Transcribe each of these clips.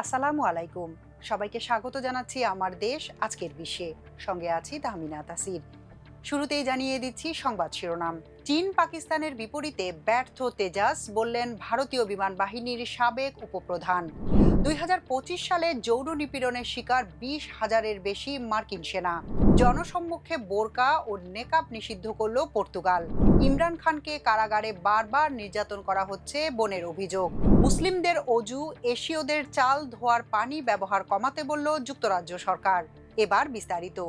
আসসালামু আলাইকুম। সবাইকে স্বাগত জানাচ্ছি আমার দেশ আজকের বিশ্বে। সঙ্গে আছি তাহমিনা তাসির। শুরুতেই জানিয়ে দিচ্ছি সংবাদ শিরোনাম। চীন পাকিস্তানের বিপরীতে ব্যর্থ তেজাস, বললেন ভারতীয় বিমান বাহিনীর সাবেক উপপ্রধান। 2025 সালে যৌন নিপীড়নের শিকার 20,000-এর বেশি মার্কিন সেনা। জনসম্মুখে বোরকা ও নেকাব নিষিদ্ধ করল পর্তুগাল। ইমরান খানকে কারাগারে বারবার নির্যাতন করা হচ্ছে, বোনের অভিযোগ। মুসলিমদের অজু, এশীয়দের চাল ধোয়ার পানি ব্যবহার কমাতে বলল যুক্তরাজ্য সরকার। এবার বিস্তারিত।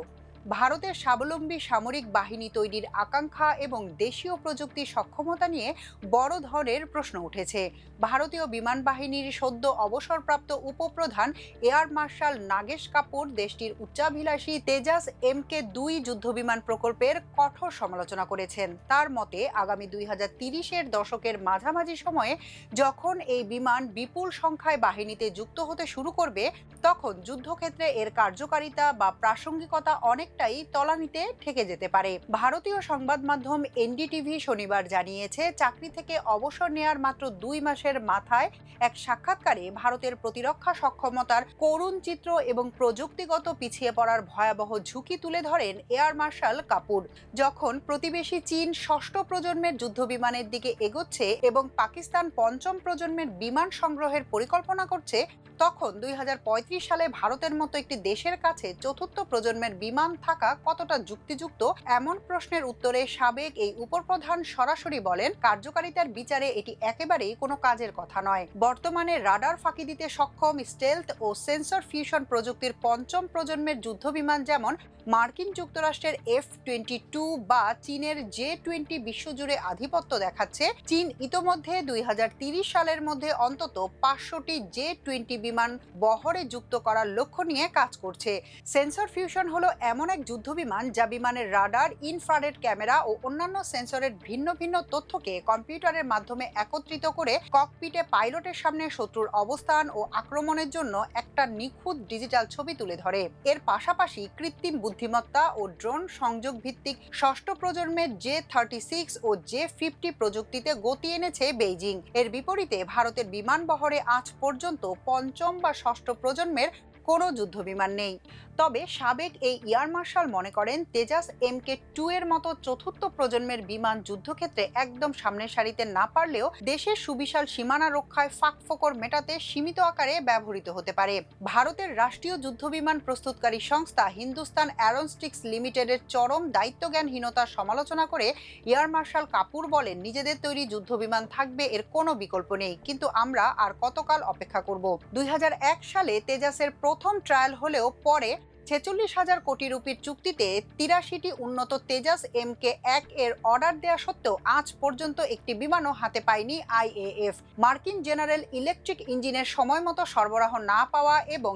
ভারতের স্বাবলম্বী সামরিক বাহিনী তৈরির আকাঙ্ক্ষা এবং দেশীয় প্রযুক্তি সক্ষমতা নিয়ে বড় ধরনের প্রশ্ন উঠেছে। ভারতীয় বিমান বাহিনীর সদ্য অবসরপ্রাপ্ত উপপ্রধান এয়ার মার্শাল নাগেশ কাপুর দেশটির উচ্চাভিলাষী তেজাস MK-2 যুদ্ধবিমান প্রকল্পের কঠোর সমালোচনা করেছেন। তার মতে আগামী 2030-এর দশকের মাঝামাঝি সময়ে যখন এই বিমান বিপুল সংখ্যায় বাহিনীতে যুক্ত হতে শুরু করবে, তখন যুদ্ধক্ষেত্রে এর কার্যকারিতা বা প্রাসঙ্গিকতা অনেকটাই তলানিতে ঠেকে যেতে পারে। ভারতীয় সংবাদ মাধ্যম NDTV শনিবার জানিয়েছে, চাকরি থেকে অবসর নেয়ার মাত্র 2 মাসের মাথায় এক সাক্ষাৎকারে ভারতের প্রতিরক্ষা সক্ষমতার করুণ চিত্র এবং প্রযুক্তিগত পিছিয়ে পড়ার ভয়াবহ ঝুঁকি তুলে ধরেন এয়ার মার্শাল কাপুর। যখন প্রতিবেশী চীন ষষ্ঠ প্রজন্মের যুদ্ধবিমানের দিকে এগোচ্ছে এবং পাকিস্তান পঞ্চম প্রজন্মের বিমান সংগ্রহের পরিকল্পনা করছে, তখন 2035 সালে ভারতের মতো একটি দেশের কাছে চতুর্থ প্রজন্মের বিমান থাকা কতটা যুক্তিযুক্ত, এমন প্রশ্নের উত্তরে সাবেক এই উপপ্রধান সরাসরি বলেন, কার্যকারিতার বিচারে এটি একেবারেই কোনো কাজের কথা নয়। বর্তমানে রাডার ফাঁকি দিতে সক্ষম স্টেলথ ও সেন্সর ফিউশন প্রযুক্তির পঞ্চম প্রজন্মের যুদ্ধবিমান যেমন মার্কিন যুক্তরাষ্ট্রের F-22 বা চীনের J-20 বিশ্বজুড়ে আধিপত্য দেখাচ্ছে। চীন ইতোমধ্যে 2030 সালের মধ্যে অন্তত 500টি J-20 বিমান বহরে যুক্ত করার লক্ষ্য নিয়ে কাজ করছে। সেন্সর ফিউশন হলো এমন এক যুদ্ধবিমান যা বিমানের রাডার, ইনফ্রারেড ক্যামেরা ও অন্যান্য সেন্সরের ভিন্ন ভিন্ন তথ্যকে কম্পিউটারের মাধ্যমে একত্রিত করে ককপিটে পাইলটের সামনে শত্রুর অবস্থান ও আক্রমণের জন্য একটা নিখুঁত ডিজিটাল ছবি তুলে ধরে। এর পাশাপাশি কৃত্রিম বুদ্ধিমত্তা ও ড্রোন সংযোগ ভিত্তিক ষষ্ঠ প্রজন্মের J-36 ও J-50 প্রযুক্তিতে গতি এনেছে বেইজিং। এর বিপরীতে ভারতের বিমান বহরে আজ পর্যন্ত পঞ্চম বা ষষ্ঠ প্রজন্মের কোনো যুদ্ধবিমান নেই। তবে সাবেক এই এয়ার মার্শাল মনে করেন, তেজাস MK-2 এর মতো চতুর্থ প্রজন্মের বিমান যুদ্ধক্ষেত্রে একদম সামনের সারিতে না পারলেও দেশের সুবিশাল সীমানা রক্ষায় ফাঁকফোকর মেটাতে সীমিত আকারে ব্যবহৃত হতে পারে। ভারতের রাষ্ট্রীয় যুদ্ধবিমান প্রস্তুতকারী সংস্থা হিন্দুস্তান অ্যারোনস্টিক্স লিমিটেডের চরম দায়িত্বজ্ঞানহীনতার সমালোচনা করে এয়ার মার্শাল কাপুর বলেন, নিজেদের তৈরি যুদ্ধবিমান থাকবে, এর কোনো বিকল্প নেই, কিন্তু আমরা আর কতকাল অপেক্ষা করব। 2001 সালে তেজাসের প্রথম ট্রায়াল হলেও পরে 46,000 কোটি রুপির চুক্তিতে 83টি উন্নত তেজাস MK-1 এর অর্ডার দেওয়া সত্ত্বেও আজ পর্যন্ত একটি বিমানও হাতে পায়নি IAF। মার্কিন জেনারেল ইলেকট্রিক ইঞ্জিনের সময়মতো সরবরাহ না পাওয়া এবং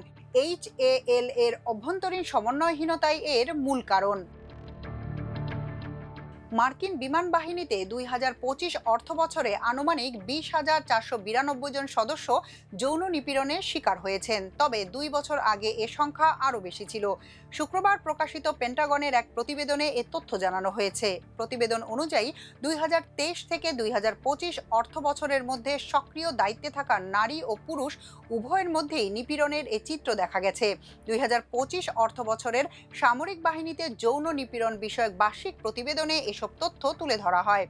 HAL এর অভ্যন্তরীণ সমন্বয়হীনতাই এর মূল কারণ। মার্কিন বিমান বাহিনীতে 2025 অর্থ বছরে আনুমানিক 20,492 জন সদস্য যৌন নিপীড়নের শিকার হয়েছেন। তবে 2 বছর আগে এ সংখ্যা আরও বেশি ছিল। শুক্রবার প্রকাশিত পেন্টাগনের এক প্রতিবেদনে এ তথ্য জানানো হয়েছে। প্রতিবেদন অনুযায়ী 2023 থেকে 2025 অর্থ বছরের মধ্যে সক্রিয় দায়িত্বে থাকা নারী ও পুরুষ উভয়ের মধ্যেই নিপীড়নের এ চিত্র দেখা গেছে। 2025 অর্থ বছরের সামরিক বাহিনীতে যৌন নিপীড়ন বিষয়ক বার্ষিক প্রতিবেদনে এসব তথ্য তুলে ধরা হয়।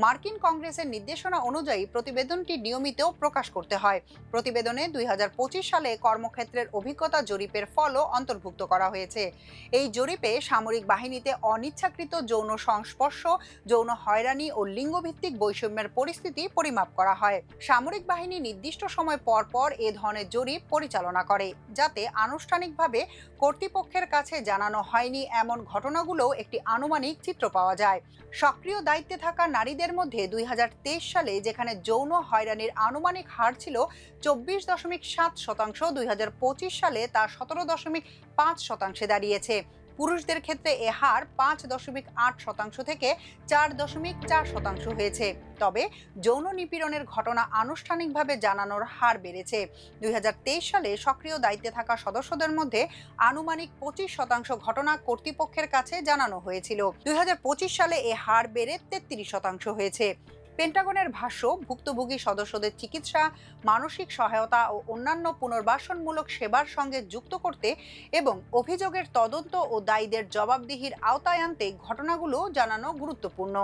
মার্কিন কংগ্রেসের নির্দেশনা অনুযায়ী প্রতিবেদনটি নিয়মিত প্রকাশ করতে হয়। প্রতিবেদনে 2025 সালে কর্মক্ষেত্রের অভিজ্ঞতা জরিপের ফলও অন্তর্ভুক্ত করা হয়েছে। এই জরিপে সামরিক বাহিনীতে অনিচ্ছাকৃত যৌন সংস্পর্শ, যৌন হয়রানি ও লিঙ্গভিত্তিক বৈষম্যের পরিস্থিতি পরিমাপ করা হয়। সামরিক বাহিনী নির্দিষ্ট সময় পর পর এ ধরনের জরিপ পরিচালনা করে, যাতে আনুষ্ঠানিকভাবে কর্তৃপক্ষের কাছে জানানো হয়নি এমন ঘটনাগুলোও একটি আনুমানিক চিত্র পাওয়া যায়। সক্রিয় দায়িত্বে থাকা নারীদের মধ্যে 2023 সালে যেখানে যৌন হয়রানির আনুমানিক হার ছিল 24.7%, 2025 সালে তা 17.5% দাঁড়িয়েছে। পুরুষদের ক্ষেত্রে এ হার 5.8% থেকে 4.4% হয়েছে। তবে যৌন নিপীড়নের ঘটনা আনুষ্ঠানিকভাবে জানানোর হার বেড়েছে। 2023 সালে সক্রিয় দায়িত্বে থাকা সদস্যদের মধ্যে আনুমানিক 25% ঘটনা কর্তৃপক্ষের কাছে জানানো হয়েছিল। 2025 সালে এ হার বেড়ে 33% হয়েছে। পেন্টাগনের ভাষ্য, ভুক্তভোগী সদস্যদের চিকিৎসা, মানসিক সহায়তা ও অন্যান্য পুনর্বাসনমূলক সেবার সঙ্গে যুক্ত করতে এবং অভিযোগের তদন্ত ও দায়ীদের জবাবদিহির আওতায় আনতে ঘটনাগুলো জানানো গুরুত্বপূর্ণ।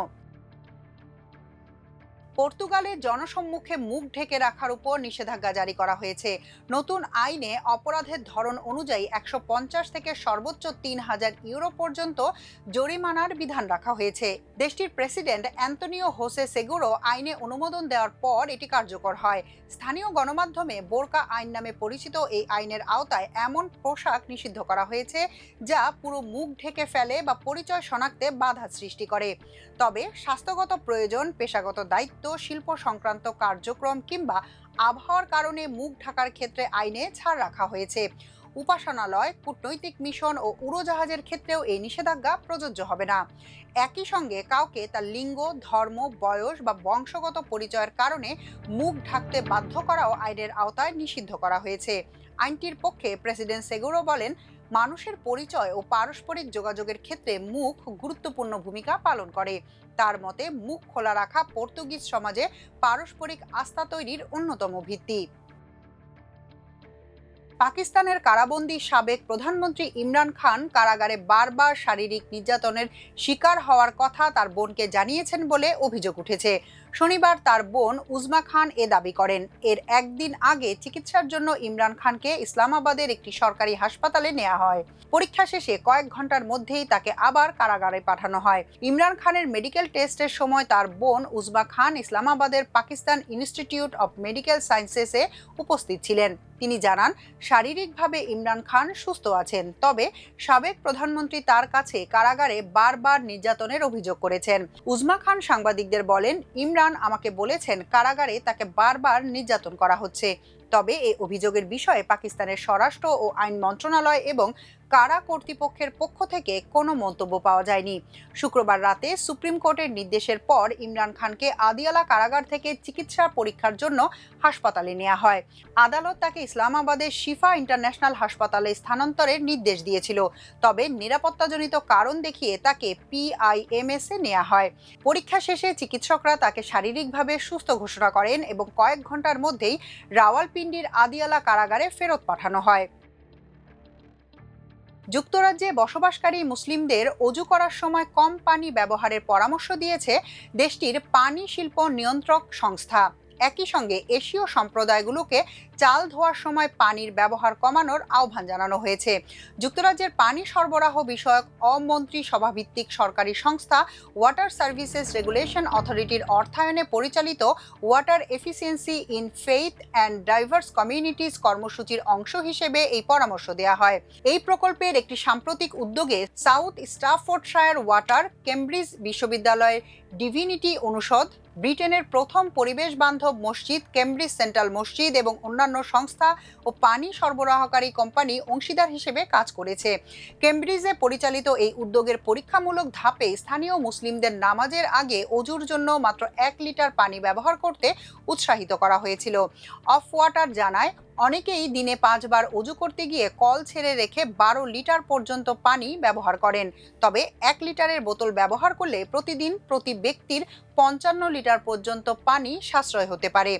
পর্তুগালে জনসম্মুখে মুখ ঢেকে রাখার উপর নিষেধাজ্ঞা জারি করা হয়েছে। নতুন আইনে অপরাধের ধরন অনুযায়ী 150 থেকে সর্বোচ্চ 3000 ইউরো পর্যন্ত জরিমানার বিধান রাখা হয়েছে। দেশটির প্রেসিডেন্ট অ্যান্তোনিও হোসে সেগুরো আইনে অনুমোদন দেওয়ার পর এটি কার্যকর হয়। স্থানীয় গণমাধ্যমে বোরকা আইন নামে পরিচিত এই আইনের আওতায় এমন পোশাক নিষিদ্ধ করা হয়েছে যা পুরো মুখ ঢেকে ফেলে বা পরিচয় শনাক্তে বাধা সৃষ্টি করে। তবে স্বাস্থ্যগত প্রয়োজন, পেশাগত দায়িত্ব, শিল্প সংক্রান্ত কার্যক্রম কিংবা আবহাওয়ার কারণে মুখ ঢাকার ক্ষেত্রে আইনে ছাড় রাখা হয়েছে। উপাসনালয়, কূটনৈতিক মিশন ও উড়োজাহাজের ক্ষেত্রেও এই নিষেধাজ্ঞা প্রযোজ্য হবে না। একই সঙ্গে কাউকে তার লিঙ্গ, ধর্ম, বয়স বা বংশগত পরিচয়ের কারণে মুখ ঢাকতে বাধ্য করাও আইনের আওতায় নিষিদ্ধ করা হয়েছে। আইনটির পক্ষে প্রেসিডেন্ট সেগুরো বলেন, মানুষের পরিচয় ও পারস্পরিক যোগাযোগের ক্ষেত্রে মুখ গুরুত্বপূর্ণ ভূমিকা পালন করে। তার মতে, মুখ খোলা রাখা পর্তুগিজ সমাজে পারস্পরিক আস্থা তৈরির অন্যতম ভিত্তি। পাকিস্তানের কারাবন্দী সাবেক প্রধানমন্ত্রী ইমরান খান কারাগারে বারবার শারীরিক নির্যাতনের শিকার হওয়ার কথা তার বোনকে জানিয়েছেন বলে অভিযোগ উঠেছে। শনিবার তার বোন উজমা খান এ দাবি করেন। এর একদিন আগে চিকিৎসার জন্য ইমরান খানকে ইসলামাবাদের একটি সরকারি হাসপাতালে নেওয়া হয়। পরীক্ষা শেষে কয়েক ঘন্টার মধ্যেই তাকে আবার কারাগারে পাঠানো হয়। ইমরান খানের মেডিকেল টেস্টের সময় তার বোন উজমা খান ইসলামাবাদের পাকিস্তান ইনস্টিটিউট অব মেডিকেল সায়েন্সেসে উপস্থিত ছিলেন। তিনি জানান, শারীরিকভাবে ইমরান খান সুস্থ আছেন, তবে সাবেক প্রধানমন্ত্রী তার কাছে কারাগারে বারবার নির্যাতনের অভিযোগ করেছেন। উজমা খান সাংবাদিকদের বলেন, ইমরান আমাকে বলেছেন কারাগারে তাকে বারবার নির্যাতন করা হচ্ছে। তবে এই অভিযোগের বিষয়ে পাকিস্তানের স্বরাষ্ট্র ও আইন মন্ত্রণালয় এবং কারা কর্তৃপক্ষের পক্ষ থেকে কোনো মন্তব্য পাওয়া যায়নি। শুক্রবার রাতে সুপ্রিম কোর্টের নির্দেশের পর ইমরান খানকে আদিয়ালা কারাগার থেকে চিকিৎসা পরীক্ষার জন্য হাসপাতালে নেওয়া হয়। আদালত তাকে ইসলামাবাদের শিফা ইন্টারন্যাশনাল হাসপাতালে স্থানান্তরের নির্দেশ দিয়েছিল, তবে নিরাপত্তাজনিত কারণ দেখিয়ে তাকে PIMS এ নেওয়া হয়। পরীক্ষা শেষে চিকিৎসকরা তাকে শারীরিকভাবে সুস্থ ঘোষণা করেন এবং কয়েক ঘন্টার মধ্যেই রাওয়ালপিন্ডির আদিয়ালা কারাগারে ফেরত পাঠানো হয়। যুক্তরাজ্যে বসবাসকারী মুসলিমদের অজু করার সময় কম পানি ব্যবহারের পরামর্শ দিয়েছে দেশটির পানি শিল্প নিয়ন্ত্রক সংস্থা। একই সঙ্গে এশীয় সম্প্রদায়গুলোকে চাল ধোয়ার সময় পানির ব্যবহার কমানোর আহ্বান জানানো হয়েছে। যুক্তরাজ্যের পানি সরবরাহ বিষয়ক অমন্ত্রী সভাভিত্তিক সরকারি সংস্থা ওয়াটার সার্ভিসেস রেগুলেশন অথরিটির অর্থায়নে পরিচালিত water efficiency in faith and diverse communities কর্মসূচির অংশ হিসেবে এই পরামর্শ দেওয়া হয়। এই প্রকল্পের একটি সাম্প্রতিক উদ্যোগে সাউথ স্টাফোর্ডশায়ার ওয়াটার, কেমব্রিজ বিশ্ববিদ্যালয়ের ডিভিনিটি অনুষদ, ব্রিটেনের প্রথম পরিবেশ বান্ধব মসজিদ কেমব্রিজ সেন্ট্রাল মসজিদ এবং অন্যান্য সংস্থা ও পানি সরবরাহকারী কোম্পানি অংশীদার হিসেবে কাজ করেছে। কেমব্রিজে পরিচালিত এই উদ্যোগের পরীক্ষামূলক ধাপে স্থানীয় মুসলিমদের নামাজের আগে অজুর জন্য মাত্র 1 লিটার পানি ব্যবহার করতে উৎসাহিত করা হয়েছিল। অফ ওয়াটার জানায়, অনেকেই দিনে 5 বার অজু করতে গিয়ে কল ছেড়ে রেখে 12 লিটার পর্যন্ত পানি ব্যবহার করেন। তবে 1 লিটারের বোতল ব্যবহার করলে প্রতিদিন প্রতি ব্যক্তির 55 লিটার পর্যন্ত পানি সাশ্রয় হতে পারে।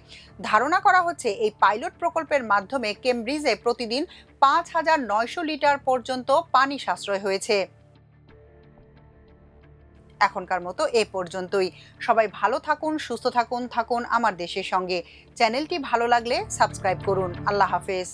ধারণা করা হচ্ছে এই পাইলট প্রকল্পের মাধ্যমে কেমব্রিজে প্রতিদিন 5900 লিটার পর্যন্ত পানি সাশ্রয় হয়েছে। এখনকার মতো এ পর্যন্তই। সবাই ভালো থাকুন, সুস্থ থাকুন আমার দেশের সঙ্গে। চ্যানেলটি ভালো লাগলে সাবস্ক্রাইব করুন। আল্লাহ হাফেজ।